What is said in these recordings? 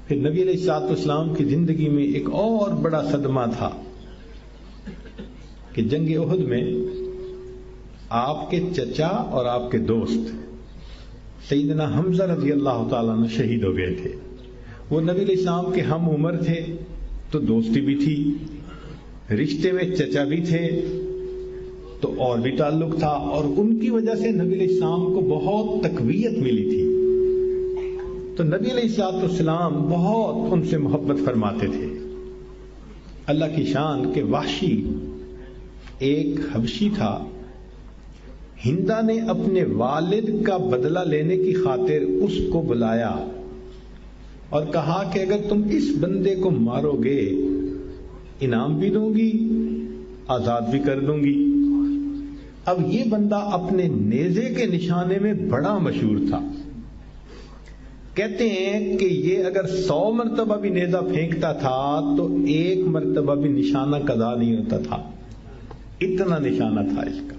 پھر نبی علیہ الصلوۃ والسلام کی زندگی میں ایک اور بڑا صدمہ تھا کہ جنگ احد میں آپ کے چچا اور آپ کے دوست سیدنا حمزہ رضی اللہ تعالیٰ عنہ شہید ہو گئے تھے. وہ نبی علیہ السلام کے ہم عمر تھے تو دوستی بھی تھی، رشتے میں چچا بھی تھے تو اور بھی تعلق تھا، اور ان کی وجہ سے نبی علیہ السلام کو بہت تقویت ملی تھی. تو نبی علیہ الصلوۃ والسلام بہت ان سے محبت فرماتے تھے. اللہ کی شان کہ وحشی ایک حبشی تھا، ہندا نے اپنے والد کا بدلہ لینے کی خاطر اس کو بلایا اور کہا کہ اگر تم اس بندے کو مارو گے انعام بھی دوں گی، آزاد بھی کر دوں گی. اب یہ بندہ اپنے نیزے کے نشانے میں بڑا مشہور تھا. کہتے ہیں کہ یہ اگر 100 مرتبہ بھی نیزہ پھینکتا تھا تو ایک مرتبہ بھی نشانہ قضا نہیں ہوتا تھا، اتنا نشانہ تھا اس کا.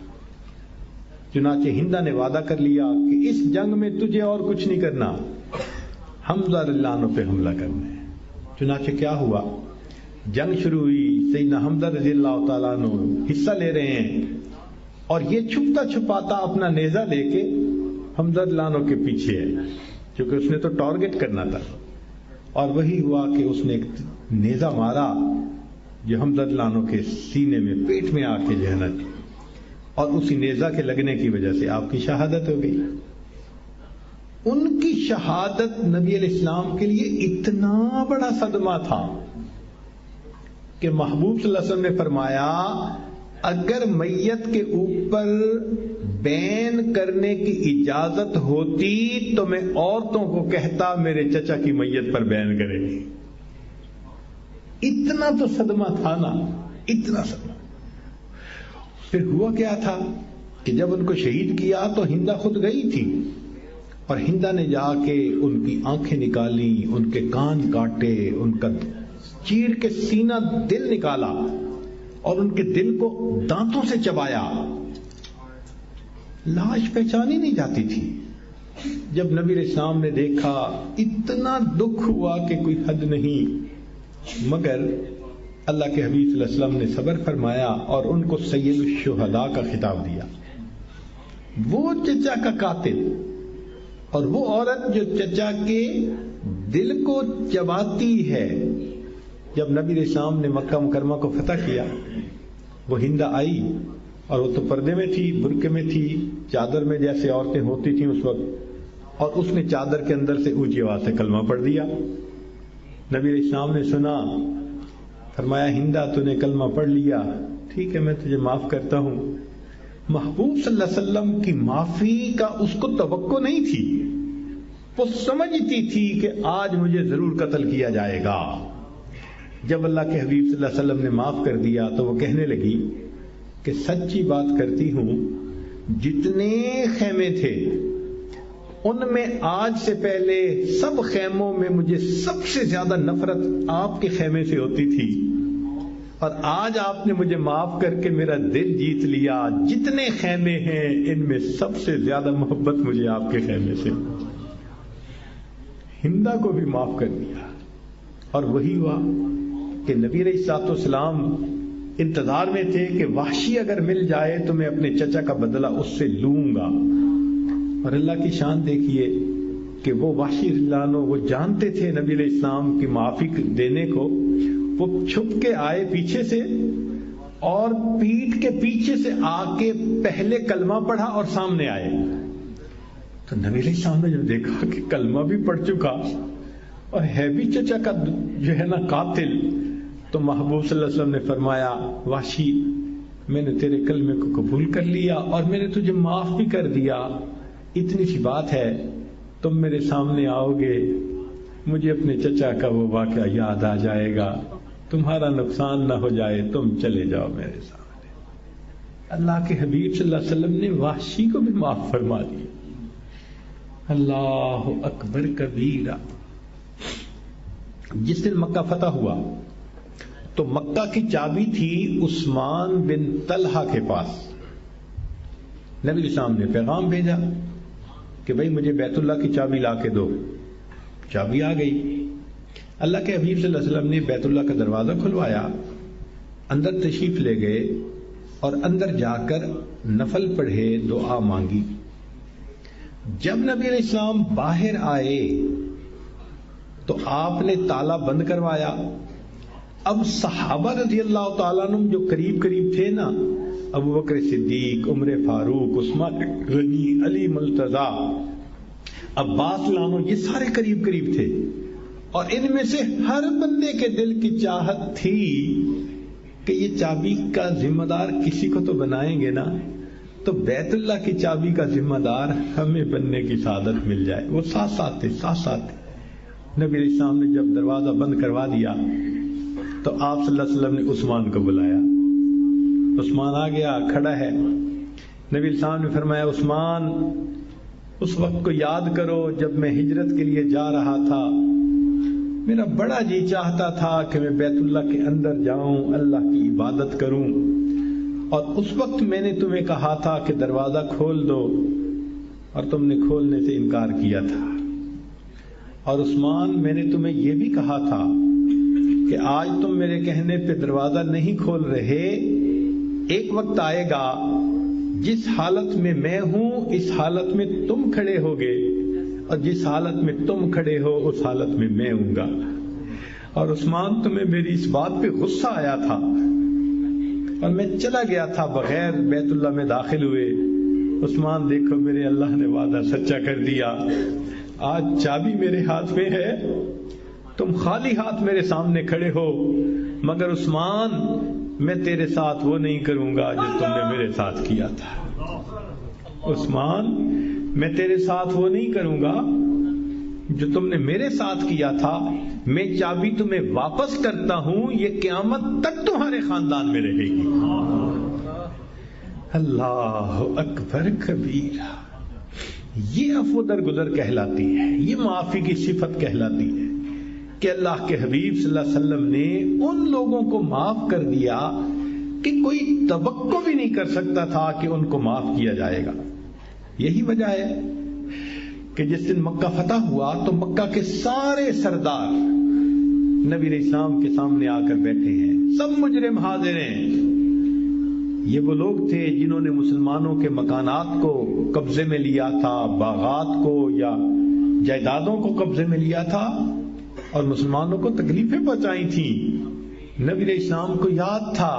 چنانچہ ہندا نے وعدہ کر لیا کہ اس جنگ میں تجھے اور کچھ نہیں کرنا، حمزہ رضی اللہ عنہ پہ حملہ کرنا ہے. چنانچہ کیا ہوا، جنگ شروع ہوئی. سیدنا حمزہ رضی اللہ تعالیٰ عنہ حصہ لے رہے ہیں اور یہ چھپتا چھپاتا اپنا نیزہ لے کے حمزہ رضی اللہ عنہ کے پیچھے ہے، کیونکہ اس نے تو ٹارگٹ کرنا تھا. اور وہی ہوا کہ اس نے ایک نیزہ مارا جو حمزہ رضی اللہ عنہ کے سینے میں پیٹ میں آ کے جہنت، اور اسی نیزہ کے لگنے کی وجہ سے آپ کی شہادت ہو گئی. ان کی شہادت نبی علیہ السلام کے لیے اتنا بڑا صدمہ تھا کہ محبوب صلی اللہ علیہ وسلم نے فرمایا اگر میت کے اوپر بین کرنے کی اجازت ہوتی تو میں عورتوں کو کہتا میرے چچا کی میت پر بین کرے. اتنا تو صدمہ تھا نا، اتنا صدمہ. پھر ہوا کیا تھا کہ جب ان کو شہید کیا تو ہندا خود گئی تھی، اور ہندا نے جا کے ان کی آنکھیں نکالی، ان کے کان کاٹے، ان کا چیر کے سینہ دل نکالا اور ان کے دل کو دانتوں سے چبایا. لاش پہچانی نہیں جاتی تھی. جب نبی علیہ السلام نے دیکھا اتنا دکھ ہوا کہ کوئی حد نہیں، مگر اللہ کے حبیب صلی اللہ علیہ وسلم نے صبر فرمایا اور ان کو سید الشہداء کا خطاب دیا. وہ چچا کا قاتل اور وہ عورت جو چچا کے دل کو چباتی ہے. جب نبی علیہ السلام نے مکہ مکرمہ کو فتح کیا، وہ ہندا آئی اور وہ تو پردے میں تھی، برقعے میں تھی، چادر میں جیسے عورتیں ہوتی تھیں اس وقت، اور اس نے چادر کے اندر سے اونچی آواز سے کلمہ پڑھ دیا. نبی علیہ السلام نے سنا، فرمایا ہندا تو نے کلمہ پڑھ لیا، ٹھیک ہے میں تجھے معاف کرتا ہوں. محبوب صلی اللہ علیہ وسلم کی معافی کا اس کو توقع نہیں تھی. وہ سمجھتی تھی کہ آج مجھے ضرور قتل کیا جائے گا. جب اللہ کے حبیب صلی اللہ علیہ وسلم نے معاف کر دیا تو وہ کہنے لگی کہ سچی بات کرتی ہوں، جتنے خیمے تھے ان میں آج سے پہلے سب خیموں میں مجھے سب سے زیادہ نفرت آپ کے خیمے سے ہوتی تھی، اور آج آپ نے مجھے معاف کر کے میرا دل جیت لیا. جتنے خیمے ہیں ان میں سب سے زیادہ محبت مجھے آپ کے خیمے سے. ہندا کو بھی معاف کر دیا. اور وہی ہوا کہ نبی علیہ الصلوۃ والسلام انتظار میں تھے کہ وحشی اگر مل جائے تو میں اپنے چچا کا بدلہ اس سے لوں گا. اور اللہ کی شان دیکھیے کہ وہ وحشی رضی اللہ عنہ وہ جانتے تھے نبی علیہ السلام کی معافی دینے کو. وہ چھپ کے آئے پیچھے سے اور پیٹھ کے پیچھے سے آ کے پہلے کلمہ پڑھا اور سامنے آئے. تو نبی علیہ السلام نے جب دیکھا کہ کلمہ بھی پڑھ چکا اور ہے بھی چچا کا جو ہے نا قاتل، تو محبوب صلی اللہ علیہ وسلم نے فرمایا وحشی میں نے تیرے کلمے کو قبول کر لیا اور میں نے تجھے معاف بھی کر دیا. اتنی سی بات ہے، تم میرے سامنے آؤ گے مجھے اپنے چچا کا وہ واقعہ یاد آ جائے گا، تمہارا نقصان نہ ہو جائے، تم چلے جاؤ میرے سامنے. اللہ کے حبیب صلی اللہ علیہ وسلم نے وحشی کو بھی معاف فرما دیا. اللہ اکبر کبیرہ. جس دن مکہ فتح ہوا تو مکہ کی چابی تھی عثمان بن طلحہ کے پاس. نبی علیہ السلام نے پیغام بھیجا کہ بھئی مجھے بیت اللہ کی چابی لا کے دو. چابی آ گئی. اللہ کے حبیب صلی اللہ علیہ وسلم نے بیت اللہ کا دروازہ کھلوایا، اندر تشریف لے گئے اور اندر جا کر نفل پڑھے، دعا مانگی۔ جب نبی علیہ السلام باہر آئے تو آپ نے تالا بند کروایا۔ اب صحابہ رضی اللہ تعالیٰ عنہ جو قریب قریب تھے نا، ابو بکر صدیق، عمر فاروق، عثمان غنی، علی مرتضیٰ، عباس لانو، یہ سارے قریب قریب تھے، اور ان میں سے ہر بندے کے دل کی چاہت تھی کہ یہ چابی کا ذمہ دار کسی کو تو بنائیں گے نا، تو بیت اللہ کی چابی کا ذمہ دار ہمیں بننے کی سعادت مل جائے۔ وہ ساتھ ساتھ تھے، ساتھ ساتھ تھے۔ نبی علیہ السلام نے جب دروازہ بند کروا دیا تو آپ صلی اللہ علیہ وسلم نے عثمان کو بلایا۔ عثمان آ گیا، کھڑا ہے۔ نبی علیہ السلام نے فرمایا، عثمان، اس وقت کو یاد کرو جب میں ہجرت کے لیے جا رہا تھا، میرا بڑا جی چاہتا تھا کہ میں بیت اللہ کے اندر جاؤں، اللہ کی عبادت کروں، اور اس وقت میں نے تمہیں کہا تھا کہ دروازہ کھول دو، اور تم نے کھولنے سے انکار کیا تھا۔ اور عثمان، میں نے تمہیں یہ بھی کہا تھا کہ آج تم میرے کہنے پہ دروازہ نہیں کھول رہے، ایک وقت آئے گا جس حالت میں ہوں اس حالت میں تم کھڑے ہوگے، اور جس حالت میں تم کھڑے ہو اس حالت میں میں ہوں گا۔ اور عثمان، تمہیں میری اس بات پہ غصہ آیا تھا اور میں چلا گیا تھا بغیر بیت اللہ میں داخل ہوئے۔ عثمان، دیکھو میرے اللہ نے وعدہ سچا کر دیا، آج چابی میرے ہاتھ میں ہے، تم خالی ہاتھ میرے سامنے کھڑے ہو، مگر عثمان، میں تیرے ساتھ وہ نہیں کروں گا جو تم نے میرے ساتھ کیا تھا۔ عثمان، میں تیرے ساتھ وہ نہیں کروں گا جو تم نے میرے ساتھ کیا تھا، میں چابی تمہیں واپس کرتا ہوں، یہ قیامت تک تمہارے خاندان میں رہے گی۔ اللہ اکبر کبیرہ۔ یہ عفو درگزر کہلاتی ہے، یہ معافی کی صفت کہلاتی ہے کہ اللہ کے حبیب صلی اللہ علیہ وسلم نے ان لوگوں کو معاف کر دیا کہ کوئی توقع بھی نہیں کر سکتا تھا کہ ان کو معاف کیا جائے گا۔ یہی وجہ ہے کہ جس دن مکہ فتح ہوا تو مکہ کے سارے سردار نبی علیہ السلام کے سامنے آ کر بیٹھے ہیں، سب مجرم حاضر ہیں۔ یہ وہ لوگ تھے جنہوں نے مسلمانوں کے مکانات کو قبضے میں لیا تھا، باغات کو یا جائیدادوں کو قبضے میں لیا تھا، اور مسلمانوں کو تکلیفیں پہنچائی تھیں۔ نبی علیہ السلام کو یاد تھا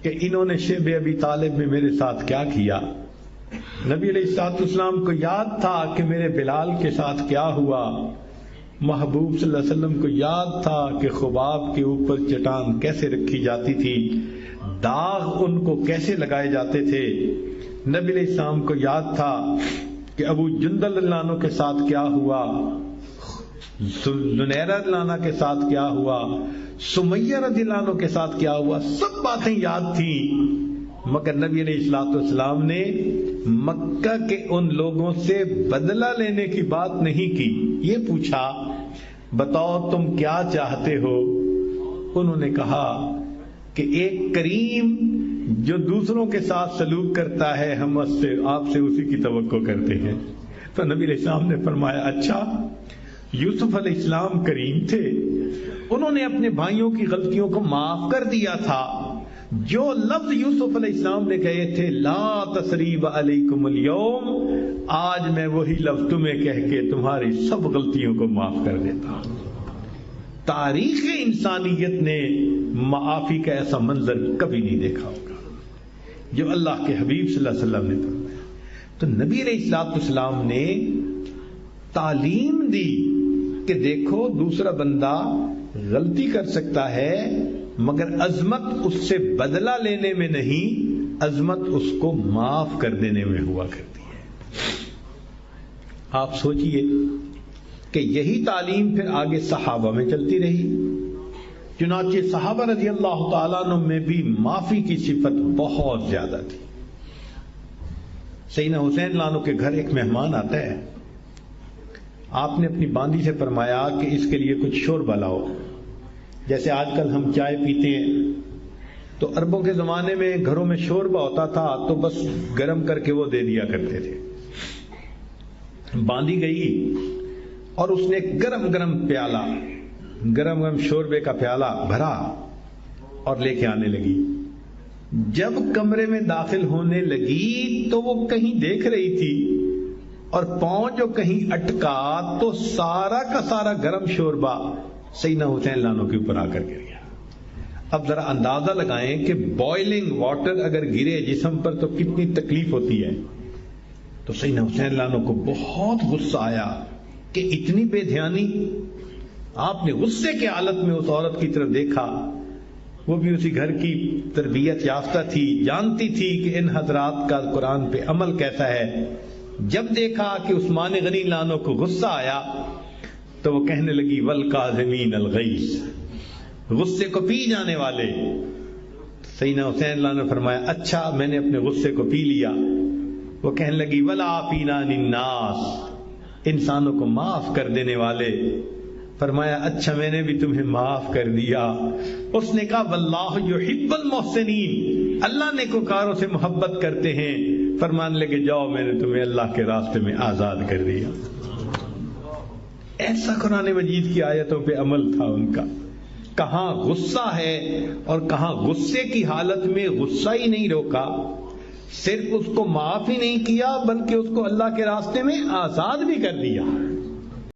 کہ انہوں نے شیب ابی طالب میں میرے ساتھ کیا کیا۔ نبی علیہ السلام کو یاد تھا کہ میرے بلال کے ساتھ کیا ہوا۔ محبوب صلی اللہ علیہ وسلم کو یاد تھا کہ خباب کے اوپر چٹان کیسے رکھی جاتی تھی، داغ ان کو کیسے لگائے جاتے تھے۔ نبی علیہ السلام کو یاد تھا کہ ابو جندل اللہ عنہ کے ساتھ کیا ہوا، زنیرہ اللہ عنہ کے ساتھ کیا ہوا، سمیہ رضی اللہ عنہ کے ساتھ کیا ہوا، سب باتیں یاد تھیں، مگر نبی علیہ السلام نے مکہ کے ان لوگوں سے بدلہ لینے کی بات نہیں کی۔ یہ پوچھا، بتاؤ تم کیا چاہتے ہو؟ انہوں نے کہا کہ ایک کریم جو دوسروں کے ساتھ سلوک کرتا ہے، ہم آپ سے اسی کی توقع کرتے ہیں۔ تو نبی علیہ السلام نے فرمایا، اچھا، یوسف علیہ السلام کریم تھے، انہوں نے اپنے بھائیوں کی غلطیوں کو معاف کر دیا تھا۔ جو لفظ یوسف علیہ السلام نے کہے تھے، لا تثریب علیکم اليوم، آج میں وہی لفظ تمہیں کہہ کے تمہاری سب غلطیوں کو معاف کر دیتا ہوں۔ تاریخ انسانیت نے معافی کا ایسا منظر کبھی نہیں دیکھا ہوگا جو اللہ کے حبیب صلی اللہ علیہ وسلم نے فرمایا۔ تو نبی علیہ السلام نے تعلیم دی کہ دیکھو دوسرا بندہ غلطی کر سکتا ہے، مگر عظمت اس سے بدلہ لینے میں نہیں، عظمت اس کو معاف کر دینے میں ہوا کرتی ہے۔ آپ سوچئے کہ یہی تعلیم پھر آگے صحابہ میں چلتی رہی، چنانچہ صحابہ رضی اللہ تعالیٰ عنہ میں بھی معافی کی صفت بہت زیادہ تھی۔ سیدنا حسین لانو کے گھر ایک مہمان آتا ہے، آپ نے اپنی باندی سے فرمایا کہ اس کے لیے کچھ شوربہ لاؤ۔ جیسے آج کل ہم چائے پیتے ہیں تو عربوں کے زمانے میں گھروں میں شوربہ ہوتا تھا تو بس گرم کر کے وہ دے دیا کرتے تھے۔ باندی گئی اور اس نے گرم گرم پیالہ گرم گرم شوربے کا پیالہ بھرا اور لے کے آنے لگی. جب کمرے میں داخل ہونے لگی تو وہ کہیں دیکھ رہی تھی اور پاؤں جو کہیں اٹکا تو سارا کا سارا گرم شوربہ سیدنا حسین لانو کے اوپر آ کر گر گیا. اب ذرا اندازہ لگائیں کہ بوائلنگ واٹر اگر گرے جسم پر تو کتنی تکلیف ہوتی ہے. تو سیدنا حسین لانو کو بہت غصہ آیا کہ اتنی بے دھیانی. آپ نے غصے کے حالت میں اس عورت کی طرف دیکھا. وہ بھی اسی گھر کی تربیت یافتہ تھی, جانتی تھی کہ ان حضرات کا قرآن پہ عمل کیسا ہے. جب دیکھا کہ عثمان غنی لانو کو غصہ آیا تو وہ کہنے لگی والکاظمین الغیظ, غصے کو پی جانے والے. سیدنا حسین لانو نے فرمایا اچھا میں نے اپنے غصے کو پی لیا. وہ کہنے لگی والعافین عن الناس, انسانوں کو معاف کر دینے والے. فرمایا اچھا میں نے بھی تمہیں معاف کر دیا. اس نے کہا واللہ یحب المحسنین, اللہ نیکوکاروں سے محبت کرتے ہیں. فرمان لے کے جاؤ میں نے تمہیں اللہ کے راستے میں آزاد کر دیا. ایسا قرآن مجید کی آیتوں پہ عمل تھا ان کا. کہاں غصہ ہے اور کہاں غصے کی حالت میں غصہ ہی نہیں روکا, صرف اس کو معاف ہی نہیں کیا بلکہ اس کو اللہ کے راستے میں آزاد بھی کر دیا.